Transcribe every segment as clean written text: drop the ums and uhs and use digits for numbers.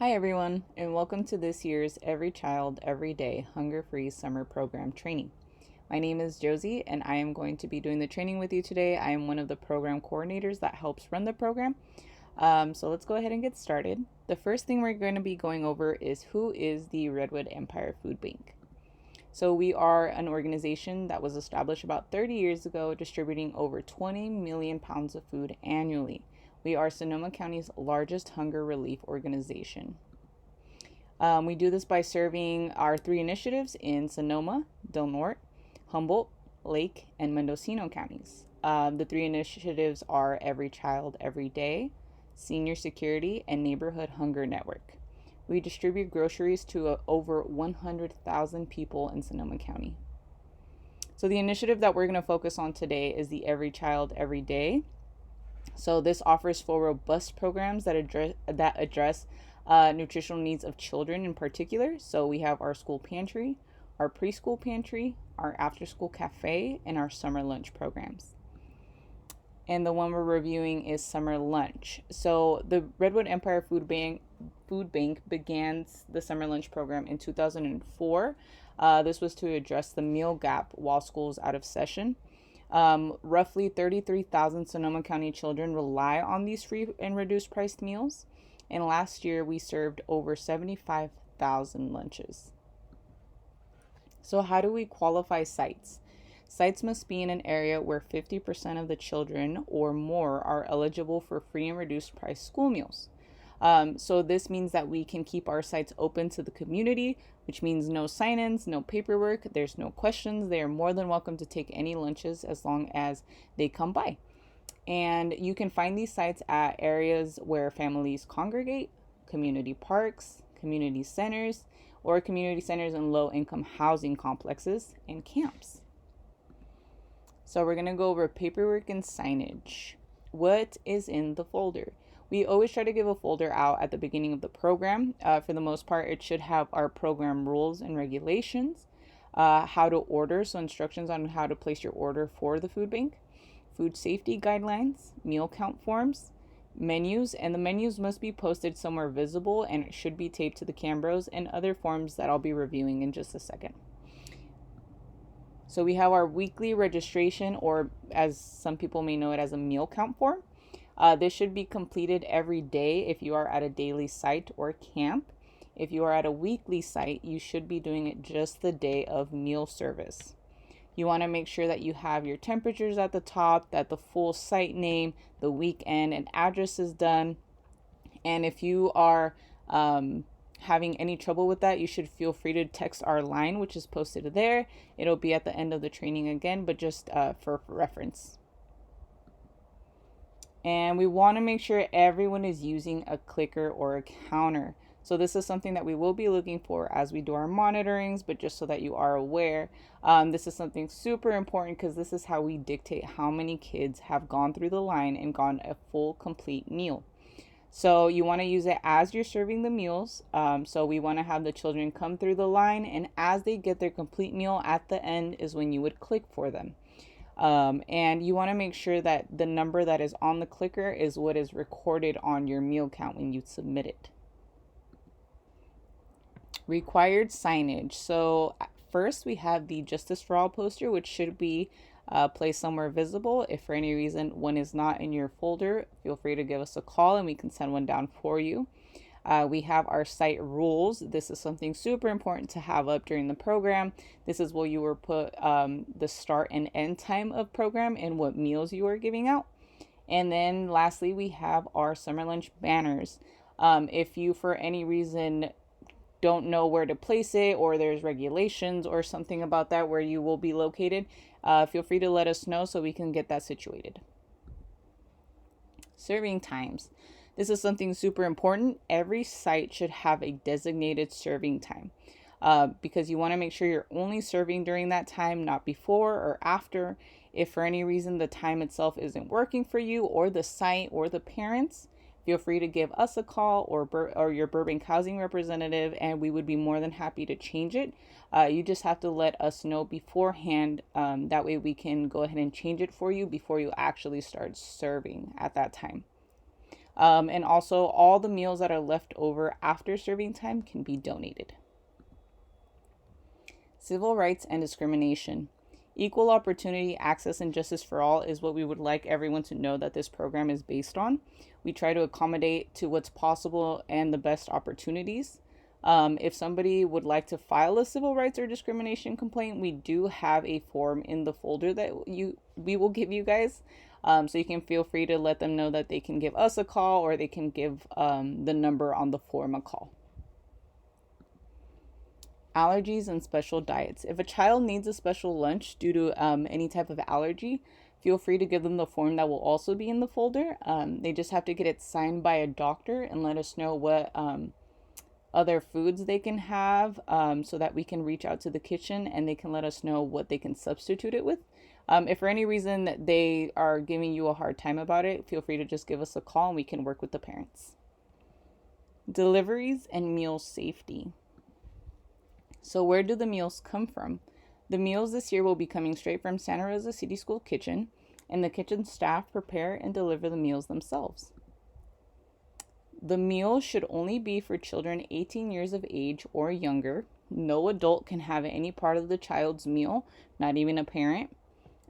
Hi everyone, and welcome to this year's Every Child, Every Day Hunger-Free Summer Program training. My name is Josie, and I am going to be doing the training with you today. I am one of the program coordinators that helps run the program. So let's go ahead and get started. The first thing we're going to be going over is who is the Redwood Empire Food Bank. So we are an organization that was established about 30 years ago, distributing over 20 million pounds of food annually. We are Sonoma County's largest hunger relief organization. We do this by serving our three initiatives in Sonoma, Del Norte, Humboldt, Lake, and Mendocino counties. The three initiatives are Every Child, Every Day, Senior Security, and Neighborhood Hunger Network. We distribute groceries to over 100,000 people in Sonoma County. So the initiative that we're going to focus on today is the Every Child, Every Day. So this offers full robust programs that address nutritional needs of children in particular. So we have our school pantry, our preschool pantry, our after-school cafe, and our summer lunch programs. And the one we're reviewing is summer lunch. So the Redwood Empire Food Bank began the summer lunch program in 2004. This was to address the meal gap while school's out of session. Roughly 33,000 Sonoma County children rely on these free and reduced priced meals. And last year we served over 75,000 lunches. So how do we qualify sites? Sites must be in an area where 50% of the children or more are eligible for free and reduced price school meals. So this means that we can keep our sites open to the community, which means no sign-ins, no paperwork, there's no questions. They are more than welcome to take any lunches as long as they come by. And you can find these sites at areas where families congregate, community parks, community centers, or community centers in low-income housing complexes and camps. So we're going to go over paperwork and signage. What is in the folder? We always try to give a folder out at the beginning of the program. For the most part, it should have our program rules and regulations, how to order, so instructions on how to place your order for the food bank, food safety guidelines, meal count forms, menus, and the menus must be posted somewhere visible and it should be taped to the cambros and other forms that I'll be reviewing in just a second. So we have our weekly registration, or as some people may know it as a meal count form. This should be completed every day if you are at a daily site or camp. If you are at a weekly site, you should be doing it just the day of meal service. You want to make sure that you have your temperatures at the top, that the full site name, the weekend, and address is done. And if you are having any trouble with that, you should feel free to text our line, which is posted there. It'll be at the end of the training again, but just for reference. And we want to make sure everyone is using a clicker or a counter. So this is something that we will be looking for as we do our monitorings, but just so that you are aware, this is something super important because this is how we dictate how many kids have gone through the line and gone a full complete meal. So you want to use it as you're serving the meals. So we want to have the children come through the line, and as they get their complete meal at the end is when you would click for them. And you want to make sure that the number that is on the clicker is what is recorded on your meal count when you submit it. Required signage. So first we have the Justice for All poster, which should be placed somewhere visible. If for any reason one is not in your folder, feel free to give us a call and we can send one down for you. We have our site rules. This is something super important to have up during the program. This is where you will put the start and end time of program and what meals you are giving out. And then lastly, we have our summer lunch banners. If you for any reason don't know where to place it, or there's regulations or something about that where you will be located, feel free to let us know so we can get that situated. Serving times. This is something super important. Every site should have a designated serving time because you want to make sure you're only serving during that time, not before or after. If for any reason the time itself isn't working for you or the site or the parents, feel free to give us a call or your Burbank housing representative, and we would be more than happy to change it. You just have to let us know beforehand. That way we can go ahead and change it for you before you actually start serving at that time. And also, all the meals that are left over after serving time can be donated. Civil rights and discrimination. Equal opportunity, access, and justice for all is what we would like everyone to know that this program is based on. We try to accommodate to what's possible and the best opportunities. If somebody would like to file a civil rights or discrimination complaint, we do have a form in the folder that we will give you guys. So you can feel free to let them know that they can give us a call, or they can give the number on the form a call. Allergies and special diets. If a child needs a special lunch due to any type of allergy, feel free to give them the form that will also be in the folder. They just have to get it signed by a doctor and let us know what other foods they can have, so that we can reach out to the kitchen and they can let us know what they can substitute it with. If for any reason that they are giving you a hard time about it, feel free to just give us a call and we can work with the parents. Deliveries and meal safety. So where do the meals come from? The meals this year will be coming straight from Santa Rosa City School kitchen, and the kitchen staff prepare and deliver the meals themselves. The meals should only be for children 18 years of age or younger. No adult can have any part of the child's meal, not even a parent.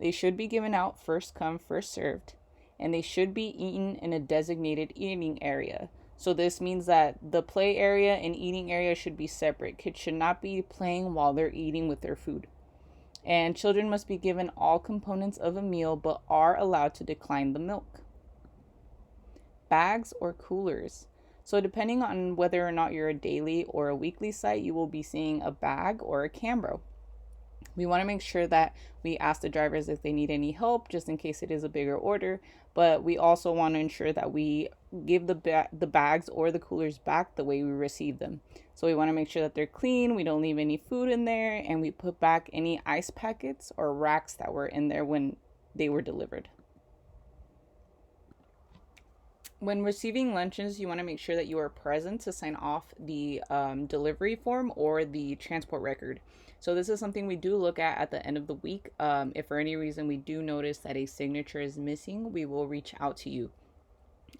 They should be given out first come, first served, and they should be eaten in a designated eating area. So this means that the play area and eating area should be separate. Kids should not be playing while they're eating with their food. And children must be given all components of a meal, but are allowed to decline the milk. Bags or coolers. So depending on whether or not you're a daily or a weekly site, you will be seeing a bag or a Cambro. We want to make sure that we ask the drivers if they need any help, just in case it is a bigger order. But we also want to ensure that we give the bags or the coolers back the way we receive them. So we want to make sure that they're clean, we don't leave any food in there, and we put back any ice packets or racks that were in there when they were delivered. When receiving lunches, you want to make sure that you are present to sign off the delivery form or the transport record. So this is something we do look at the end of the week. If for any reason we do notice that a signature is missing, we will reach out to you.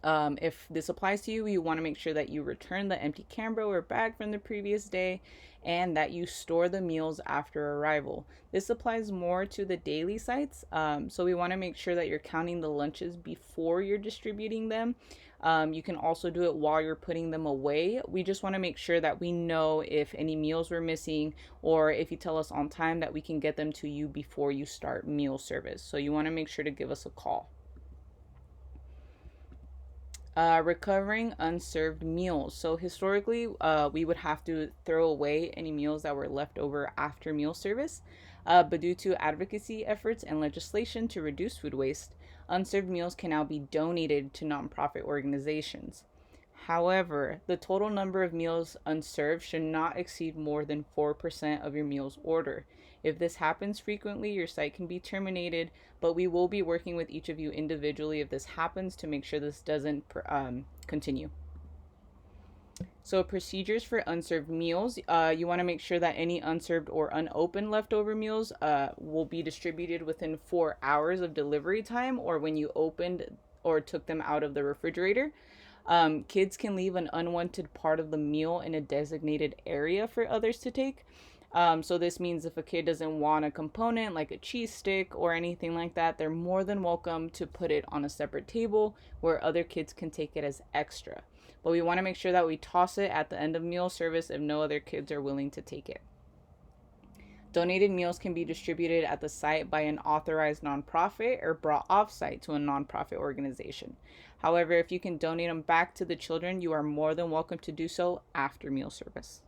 If this applies to you, you want to make sure that you return the empty Cambro or bag from the previous day, and that you store the meals after arrival. This applies more to the daily sites. So we want to make sure that you're counting the lunches before you're distributing them. You can also do it while you're putting them away. We just want to make sure that we know if any meals were missing, or if you tell us on time, that we can get them to you before you start meal service. So you want to make sure to give us a call. Recovering unserved meals. So historically, we would have to throw away any meals that were left over after meal service. But due to advocacy efforts and legislation to reduce food waste, unserved meals can now be donated to nonprofit organizations. However, the total number of meals unserved should not exceed more than 4% of your meals order. If this happens frequently, your site can be terminated, but we will be working with each of you individually if this happens to make sure this doesn't continue. So procedures for unserved meals. You want to make sure that any unserved or unopened leftover meals will be distributed within 4 hours of delivery time, or when you opened or took them out of the refrigerator. Kids can leave an unwanted part of the meal in a designated area for others to take. So this means if a kid doesn't want a component like a cheese stick or anything like that, they're more than welcome to put it on a separate table where other kids can take it as extra. But we want to make sure that we toss it at the end of meal service if no other kids are willing to take it. Donated meals can be distributed at the site by an authorized nonprofit or brought off-site to a nonprofit organization. However, if you can donate them back to the children, you are more than welcome to do so after meal service.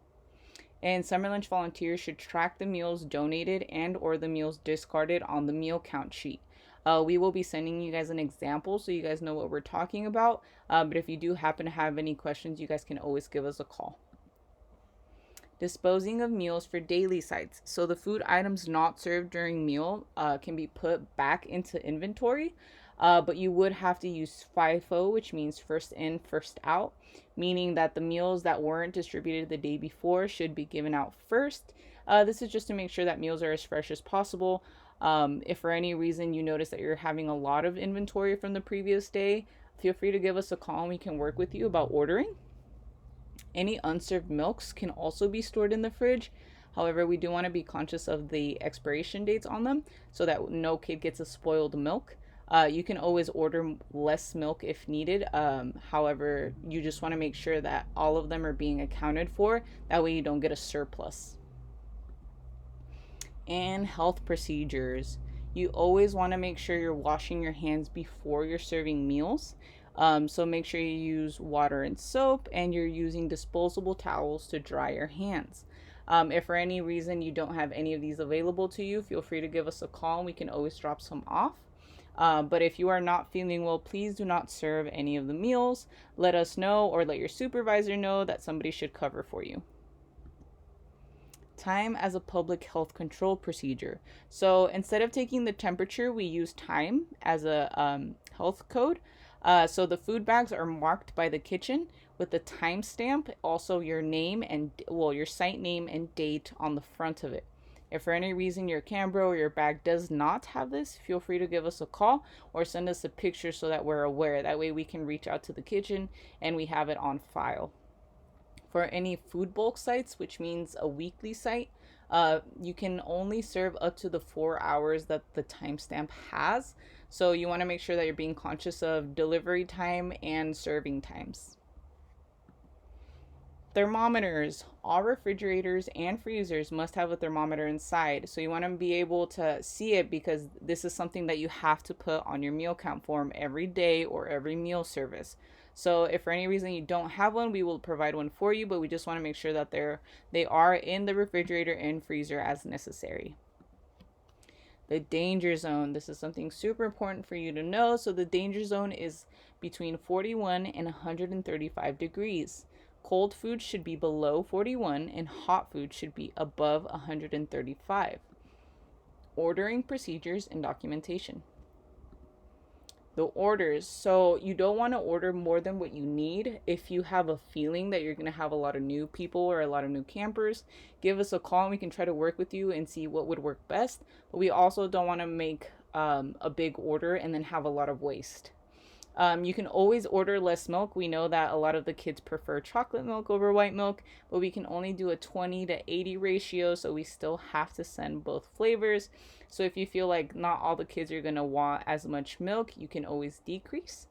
And summer lunch volunteers should track the meals donated and or the meals discarded on the meal count sheet. We will be sending you guys an example so you guys know what we're talking about. But if you do happen to have any questions, you guys can always give us a call. Disposing of meals for daily sites. So the food items not served during meal can be put back into inventory. But you would have to use FIFO, which means first in, first out, meaning that the meals that weren't distributed the day before should be given out first. This is just to make sure that meals are as fresh as possible. If for any reason you notice that you're having a lot of inventory from the previous day, feel free to give us a call and we can work with you about ordering. Any unserved milks can also be stored in the fridge. However, we do want to be conscious of the expiration dates on them so that no kid gets a spoiled milk. You can always order less milk if needed. However, you just want to make sure that all of them are being accounted for. That way you don't get a surplus. And health procedures. You always want to make sure you're washing your hands before you're serving meals. So make sure you use water and soap, and you're using disposable towels to dry your hands. If for any reason you don't have any of these available to you, feel free to give us a call and we can always drop some off. But if you are not feeling well, please do not serve any of the meals. Let us know or let your supervisor know that somebody should cover for you. Time as a public health control procedure. So instead of taking the temperature, we use time as a health code. So the food bags are marked by the kitchen with the timestamp, also your name and, well, your site name and date on the front of it. If for any reason your Cambro or your bag does not have this, feel free to give us a call or send us a picture so that we're aware. That way we can reach out to the kitchen and we have it on file. For any food bulk sites, which means a weekly site, you can only serve up to the 4 hours that the timestamp has. So you want to make sure that you're being conscious of delivery time and serving times. Thermometers. All refrigerators and freezers must have a thermometer inside. So you want to be able to see it because this is something that you have to put on your meal count form every day or every meal service. So if for any reason you don't have one, we will provide one for you, but we just want to make sure that they are in the refrigerator and freezer as necessary. The danger zone. This is something super important for you to know. So the danger zone is between 41 and 135 degrees. Cold food should be below 41 and hot food should be above 135. Ordering procedures and documentation. The orders. So you don't want to order more than what you need. If you have a feeling that you're going to have a lot of new people or a lot of new campers, give us a call and we can try to work with you and see what would work best. But we also don't want to make a big order and then have a lot of waste. You can always order less milk. We know that a lot of the kids prefer chocolate milk over white milk, but we can only do a 20 to 80 ratio, so we still have to send both flavors. So if you feel like not all the kids are going to want as much milk, you can always decrease.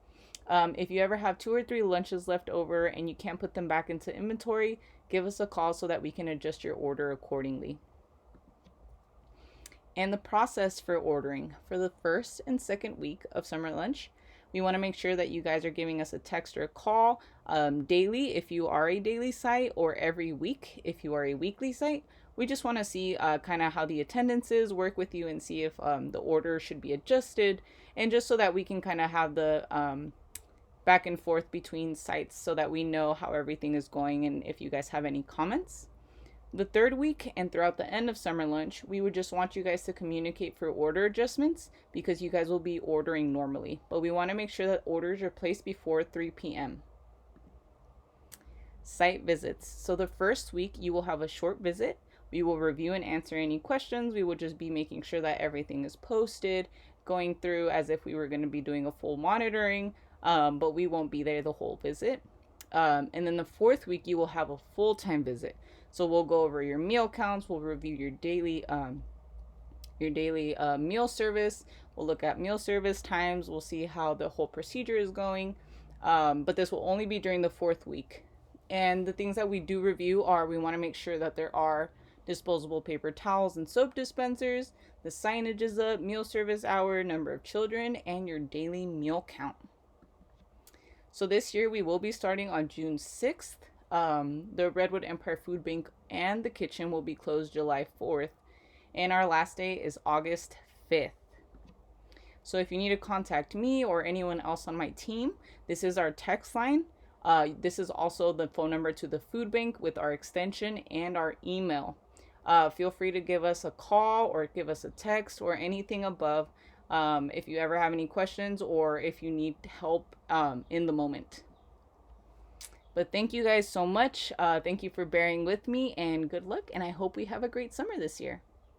If you ever have 2 or 3 lunches left over and you can't put them back into inventory, give us a call so that we can adjust your order accordingly. And the process for ordering. For the first and second week of summer lunch, we want to make sure that you guys are giving us a text or a call daily if you are a daily site, or every week if you are a weekly site. We just want to see kind of how the attendances work with you and see if the order should be adjusted, and just so that we can kind of have the back and forth between sites so that we know how everything is going and if you guys have any comments. The third week and throughout the end of summer lunch, we would just want you guys to communicate for order adjustments because you guys will be ordering normally. But we want to make sure that orders are placed before 3 p.m. Site visits. So the first week you will have a short visit. We will review and answer any questions. We will just be making sure that everything is posted, going through as if we were going to be doing a full monitoring, but we won't be there the whole visit. And then the fourth week you will have a full-time visit. So we'll go over your meal counts. We'll review your daily meal service. We'll look at meal service times. We'll see how the whole procedure is going. But this will only be during the fourth week. And the things that we do review are, we want to make sure that there are disposable paper towels and soap dispensers. The signage is up, meal service hour, number of children, and your daily meal count. So this year we will be starting on June 6th. The Redwood Empire Food Bank and the kitchen will be closed July 4th, and our last day is August 5th. So if you need to contact me or anyone else on my team, this is our text line. This is also the phone number to the food bank with our extension and our email. Feel free to give us a call or give us a text or anything above if you ever have any questions or if you need help in the moment. But thank you guys so much. Thank you for bearing with me, and good luck. And I hope we have a great summer this year.